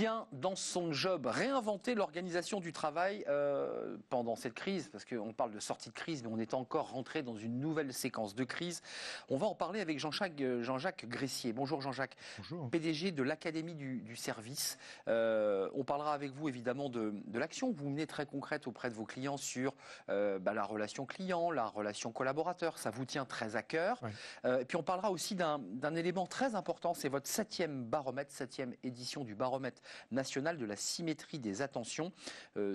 bien dans son job, réinventer l'organisation du travail pendant cette crise, parce qu'on parle de sortie de crise, mais on est encore rentré dans une nouvelle séquence de crise. On va en parler avec Jean-Jacques Gressier. Bonjour Jean-Jacques. Bonjour. PDG de l'Académie du service. On parlera avec vous évidemment de l'action que vous menez très concrète auprès de vos clients sur la relation client, la relation collaborateur. Ça vous tient très à cœur. Ouais. Et puis on parlera aussi d'un élément très important, c'est votre 7e baromètre, 7e édition du baromètre national de la symétrie des attentions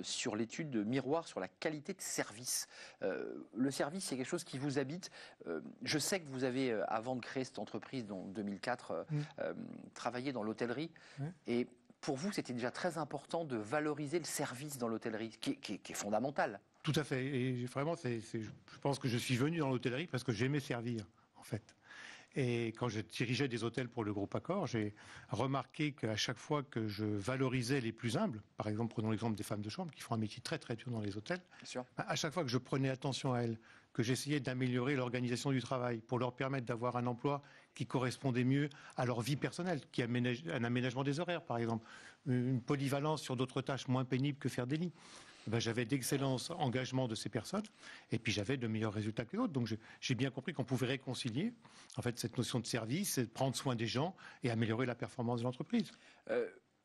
sur l'étude de miroir sur la qualité de service. Le service, c'est quelque chose qui vous habite. Je sais que vous avez, avant de créer cette entreprise en 2004, travaillé dans l'hôtellerie. Et pour vous, c'était déjà très important de valoriser le service dans l'hôtellerie, qui est fondamental. Tout à fait. Et vraiment, je pense que je suis venu dans l'hôtellerie parce que j'aimais servir, en fait. Et quand je dirigeais des hôtels pour le groupe Accor, j'ai remarqué qu'à chaque fois que je valorisais les plus humbles, par exemple, prenons l'exemple des femmes de chambre qui font un métier très très dur dans les hôtels, Bien sûr. À chaque fois que je prenais attention à elles, que j'essayais d'améliorer l'organisation du travail pour leur permettre d'avoir un emploi qui correspondait mieux à leur vie personnelle, qui aménage un aménagement des horaires, par exemple, une polyvalence sur d'autres tâches moins pénibles que faire des lits. J'avais d'excellents engagements de ces personnes et puis j'avais de meilleurs résultats que d'autres. Donc j'ai bien compris qu'on pouvait réconcilier en fait cette notion de service, de prendre soin des gens et améliorer la performance de l'entreprise.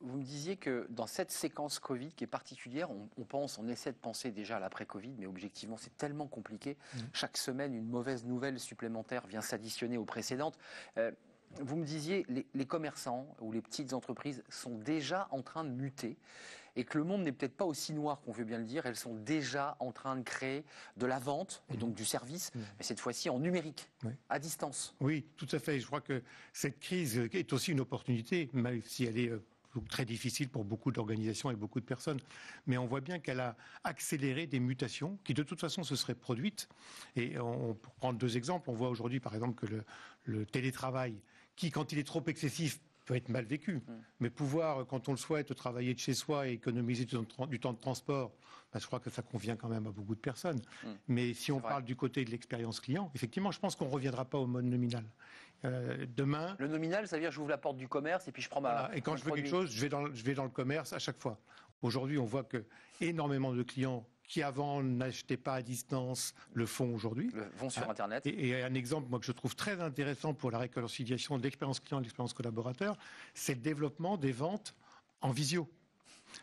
Vous me disiez que dans cette séquence Covid qui est particulière, on essaie de penser déjà à l'après-Covid, mais objectivement c'est tellement compliqué. Chaque semaine, une mauvaise nouvelle supplémentaire vient s'additionner aux précédentes. Vous me disiez, les commerçants ou les petites entreprises sont déjà en train de muter et que le monde n'est peut-être pas aussi noir qu'on veut bien le dire. Elles sont déjà en train de créer de la vente et donc du service, mais cette fois-ci en numérique, à distance. Oui, tout à fait. Je crois que cette crise est aussi une opportunité, même si elle est très difficile pour beaucoup d'organisations et beaucoup de personnes. Mais on voit bien qu'elle a accéléré des mutations qui, de toute façon, se seraient produites. Et pour prendre deux exemples, on voit aujourd'hui, par exemple, que le télétravail, qui, quand il est trop excessif, peut être mal vécu. Mais pouvoir, quand on le souhaite, travailler de chez soi et économiser du temps de transport, je crois que ça convient quand même à beaucoup de personnes. Mais si on parle du côté de l'expérience client, effectivement, je pense qu'on ne reviendra pas au mode nominal. Demain... Le nominal, ça veut dire j'ouvre la porte du commerce et puis je prends ma... Et quand je veux quelque chose, je vais dans le commerce à chaque fois. Aujourd'hui, on voit que énormément de clients qui avant n'achetaient pas à distance le font aujourd'hui. Vont sur Internet. Et un exemple moi, que je trouve très intéressant pour la réconciliation de l'expérience client et de l'expérience collaborateur, c'est le développement des ventes en visio.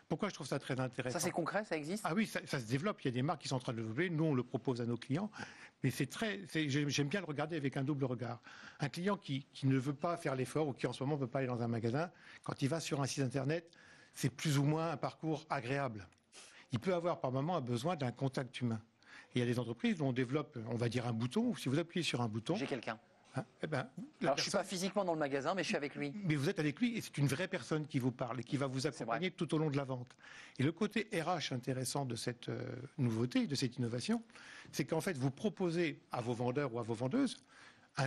Pourquoi je trouve ça très intéressant ? Ça c'est concret, ça existe ? Ah oui, ça se développe. Il y a des marques qui sont en train de le développer. Nous, on le propose à nos clients. Mais j'aime bien le regarder avec un double regard. Un client qui ne veut pas faire l'effort ou qui en ce moment ne peut pas aller dans un magasin, quand il va sur un site Internet, c'est plus ou moins un parcours agréable. Il peut avoir par moment un besoin d'un contact humain. Et il y a des entreprises où on développe, on va dire, un bouton. Si vous appuyez sur un bouton... J'ai quelqu'un. Alors, je ne suis pas physiquement dans le magasin, mais je suis avec lui. Mais vous êtes avec lui et c'est une vraie personne qui vous parle et qui va vous accompagner tout au long de la vente. Et le côté RH intéressant de cette nouveauté, de cette innovation, c'est qu'en fait, vous proposez à vos vendeurs ou à vos vendeuses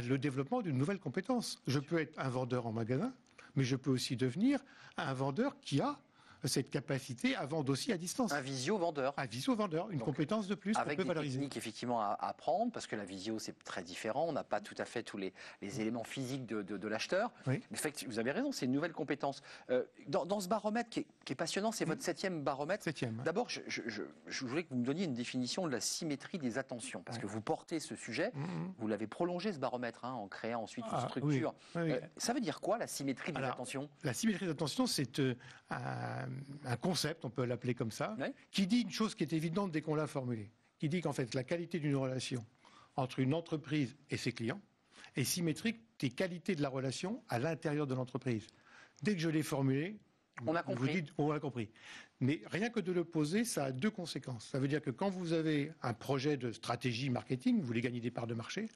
le développement d'une nouvelle compétence. Je peux être un vendeur en magasin, mais je peux aussi devenir un vendeur qui a cette capacité à vendre aussi à distance. Un visio-vendeur. Un visio-vendeur, une compétence de plus qu'on peut valoriser. Avec des techniques effectivement à apprendre, parce que la visio c'est très différent, on n'a pas tout à fait tous les éléments physiques de l'acheteur. Oui. Mais vous avez raison, c'est une nouvelle compétence. Dans ce baromètre qui est passionnant, c'est votre 7e baromètre. 7e. D'abord, je voulais que vous me donniez une définition de la symétrie des attentions, parce que vous portez ce sujet, vous l'avez prolongé ce baromètre en créant ensuite une structure. Oui. Ça veut dire quoi la symétrie des attentions ? La symétrie des attentions, c'est un concept, on peut l'appeler comme ça, qui dit une chose qui est évidente dès qu'on l'a formulée, qui dit qu'en fait la qualité d'une relation entre une entreprise et ses clients est symétrique des qualités de la relation à l'intérieur de l'entreprise. Dès que je l'ai formulé, on a compris. Vous dites, on a compris. Mais rien que de le poser, ça a deux conséquences. Ça veut dire que quand vous avez un projet de stratégie marketing, vous voulez gagner des parts de marché,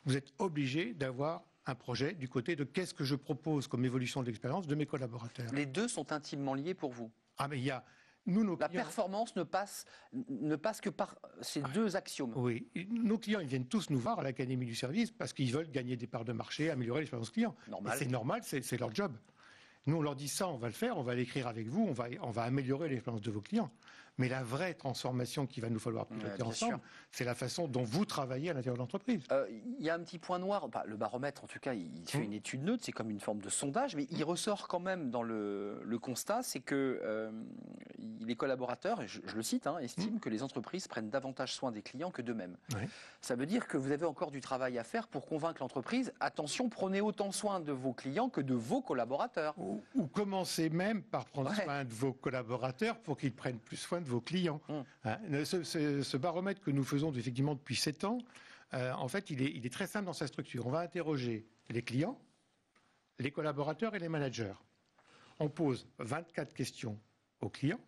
vous êtes obligé d'avoir un projet du côté de qu'est-ce que je propose comme évolution de l'expérience de mes collaborateurs. Les deux sont intimement liés pour vous. Ah mais il y a nos la clients... performance ne passe que par ces deux axiomes. Oui, nos clients ils viennent tous nous voir à l'Académie du service parce qu'ils veulent gagner des parts de marché, améliorer l'expérience client. Normal. Et c'est normal, c'est leur job. Nous, on leur dit ça, on va le faire, on va l'écrire avec vous, on va améliorer l'expérience de vos clients. Mais la vraie transformation qu'il va nous falloir piloter ensemble, c'est la façon dont vous travaillez à l'intérieur de l'entreprise. Il y a un petit point noir, le baromètre en tout cas, il fait une étude neutre, c'est comme une forme de sondage, mais il ressort quand même dans le constat, c'est que les collaborateurs, et je le cite, estiment que les entreprises prennent davantage soin des clients que d'eux-mêmes. Oui. Ça veut dire que vous avez encore du travail à faire pour convaincre l'entreprise, attention, prenez autant soin de vos clients que de vos collaborateurs. Ou commencez même par prendre soin de vos collaborateurs pour qu'ils prennent plus soin de vos clients. Ce baromètre que nous faisons effectivement depuis 7 ans, en fait, il est très simple dans sa structure. On va interroger les clients, les collaborateurs et les managers. On pose 24 questions aux clients,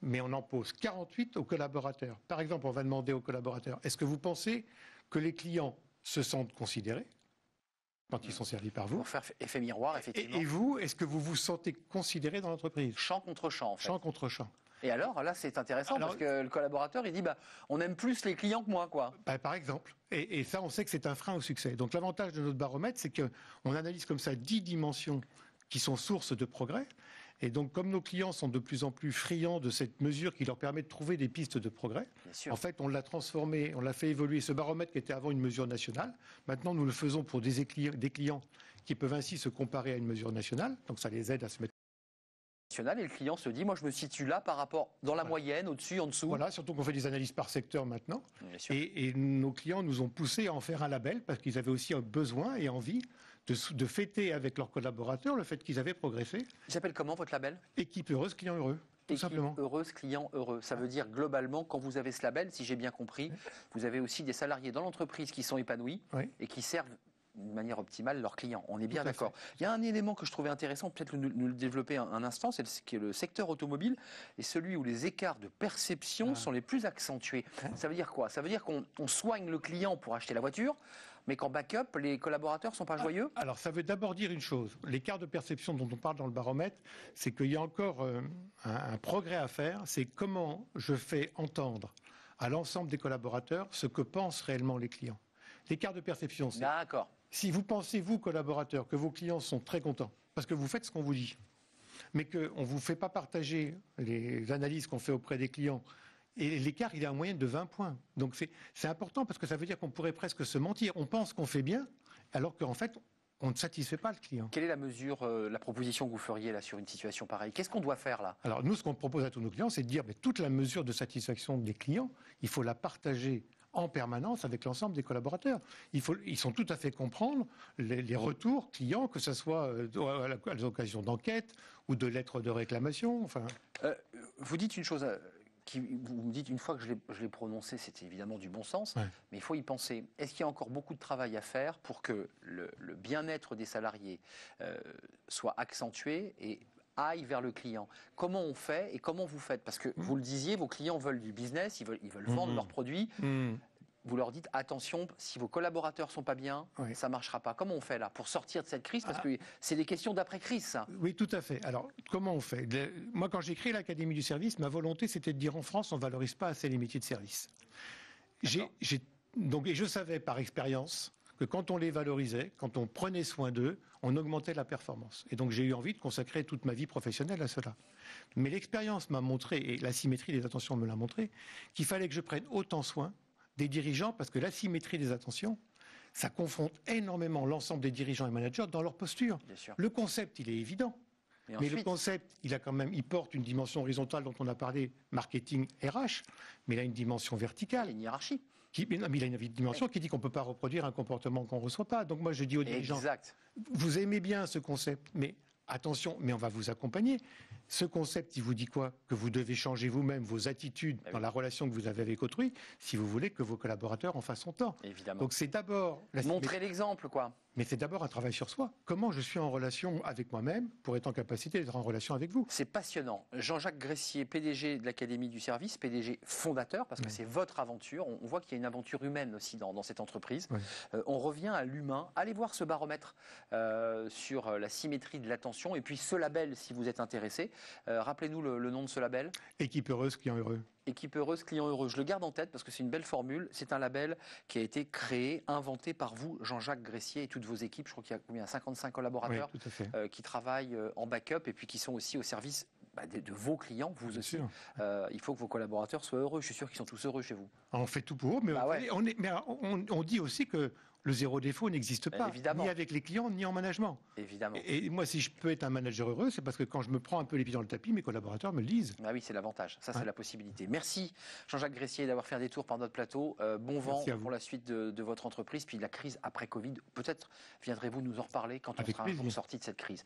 mais on en pose 48 aux collaborateurs. Par exemple, on va demander aux collaborateurs, est-ce que vous pensez que les clients se sentent considérés quand ils sont servis par vous? Pour faire effet miroir, effectivement. Et vous, est-ce que vous vous sentez considéré dans l'entreprise? Champ contre champ, en fait. Champ contre champ. Et alors, là, c'est intéressant parce que le collaborateur, il dit, on aime plus les clients que moi, quoi. Par exemple. Et ça, on sait que c'est un frein au succès. Donc, l'avantage de notre baromètre, c'est qu'on analyse comme ça 10 dimensions qui sont sources de progrès. Et donc, comme nos clients sont de plus en plus friands de cette mesure qui leur permet de trouver des pistes de progrès, en fait, on l'a transformé, on l'a fait évoluer. Ce baromètre qui était avant une mesure nationale, maintenant, nous le faisons pour des clients qui peuvent ainsi se comparer à une mesure nationale. Donc, ça les aide à se mettre. Et le client se dit, moi, je me situe là par rapport dans la moyenne, au-dessus, en dessous. Voilà, surtout qu'on fait des analyses par secteur maintenant. Et nos clients nous ont poussé à en faire un label parce qu'ils avaient aussi un besoin et envie de fêter avec leurs collaborateurs le fait qu'ils avaient progressé. Il s'appelle comment votre label? Équipe heureuse, client heureux. Tout simplement. Heureuse, client heureux. Ça veut dire globalement, quand vous avez ce label, si j'ai bien compris, vous avez aussi des salariés dans l'entreprise qui sont épanouis et qui servent d'une manière optimale leurs clients. On est bien d'accord. Il y a un élément que je trouvais intéressant, peut-être nous le développer un instant, c'est le secteur automobile et celui où les écarts de perception sont les plus accentués. Ça veut dire quoi? Ça veut dire qu'on soigne le client pour acheter la voiture, mais qu'en backup, les collaborateurs ne sont pas joyeux? Alors, ça veut d'abord dire une chose. L'écart de perception dont on parle dans le baromètre, c'est qu'il y a encore un progrès à faire. C'est comment je fais entendre à l'ensemble des collaborateurs ce que pensent réellement les clients. L'écart de perception, c'est... D'accord. Si vous pensez, vous, collaborateurs, que vos clients sont très contents, parce que vous faites ce qu'on vous dit, mais qu'on ne vous fait pas partager les analyses qu'on fait auprès des clients, et l'écart, il est en moyenne de 20 points. Donc c'est important parce que ça veut dire qu'on pourrait presque se mentir. On pense qu'on fait bien, alors qu'en fait, on ne satisfait pas le client. Quelle est la mesure, la proposition que vous feriez là sur une situation pareille? Qu'est-ce qu'on doit faire là? Alors nous, ce qu'on propose à tous nos clients, c'est de dire toute la mesure de satisfaction des clients, il faut la partager en permanence avec l'ensemble des collaborateurs. Ils sont tout à fait comprendre les retours clients, que ce soit à l'occasion d'enquêtes ou de lettres de réclamation. Enfin. Vous dites une chose... vous me dites, une fois que je l'ai prononcé, c'était évidemment du bon sens, mais il faut y penser. Est-ce qu'il y a encore beaucoup de travail à faire pour que le bien-être des salariés soit accentué et aille vers le client? Comment on fait et comment vous faites? Parce que vous le disiez, vos clients veulent du business, ils veulent vendre leurs produits. Vous leur dites, attention, si vos collaborateurs sont pas bien, ça marchera pas. Comment on fait là pour sortir de cette crise? Parce que c'est des questions d'après-crise, ça. Oui, tout à fait. Alors, comment on fait? Moi, quand j'ai créé l'Académie du service, ma volonté, c'était de dire en France, on valorise pas assez les métiers de service. Et je savais par expérience que quand on les valorisait, quand on prenait soin d'eux, on augmentait la performance. Et donc, j'ai eu envie de consacrer toute ma vie professionnelle à cela. Mais l'expérience m'a montré, et la symétrie des attentions me l'a montré, qu'il fallait que je prenne autant soin des dirigeants, parce que l'asymétrie des attentions, ça confronte énormément l'ensemble des dirigeants et managers dans leur posture. Le concept, il est évident. Mais le concept, il porte une dimension horizontale dont on a parlé, marketing RH, mais il a une dimension verticale. Il y a une hiérarchie. Mais il a une dimension qui dit qu'on ne peut pas reproduire un comportement qu'on ne reçoit pas. Donc moi, je dis aux dirigeants, vous aimez bien ce concept, mais attention, mais on va vous accompagner. Ce concept, il vous dit quoi? Que vous devez changer vous-même vos attitudes dans la relation que vous avez avec autrui, si vous voulez que vos collaborateurs en fassent autant. Évidemment. Donc c'est d'abord... Montrer l'exemple, quoi. Mais c'est d'abord un travail sur soi. Comment je suis en relation avec moi-même pour être en capacité d'être en relation avec vous? C'est passionnant. Jean-Jacques Gressier, PDG de l'Académie du service, PDG fondateur, parce que c'est votre aventure. On voit qu'il y a une aventure humaine aussi dans cette entreprise. On revient à l'humain. Allez voir ce baromètre sur la symétrie de l'attention et puis ce label si vous êtes intéressé. Rappelez-nous le nom de ce label. Équipe heureuse, client heureux. Équipe heureuse, client heureux. Je le garde en tête parce que c'est une belle formule. C'est un label qui a été créé, inventé par vous, Jean-Jacques Gressier et toutes vos équipes. Je crois qu'il y a combien? 55 collaborateurs qui travaillent en backup et puis qui sont aussi au service de vos clients, vous Bien aussi. sûr. Il faut que vos collaborateurs soient heureux. Je suis sûr qu'ils sont tous heureux chez vous. On fait tout pour eux, mais, on dit aussi que le zéro défaut n'existe pas, Évidemment. ni avec les clients, ni en management. Évidemment. Et moi, si je peux être un manager heureux, c'est parce que quand je me prends un peu les pieds dans le tapis, mes collaborateurs me le disent. Ah oui, c'est l'avantage. Ça, c'est la possibilité. Merci Jean-Jacques Gressier d'avoir fait un détour par notre plateau. Bon vent pour la suite de votre entreprise. Puis la crise après Covid, peut-être viendrez-vous nous en reparler quand on sera un jour sorti de cette crise.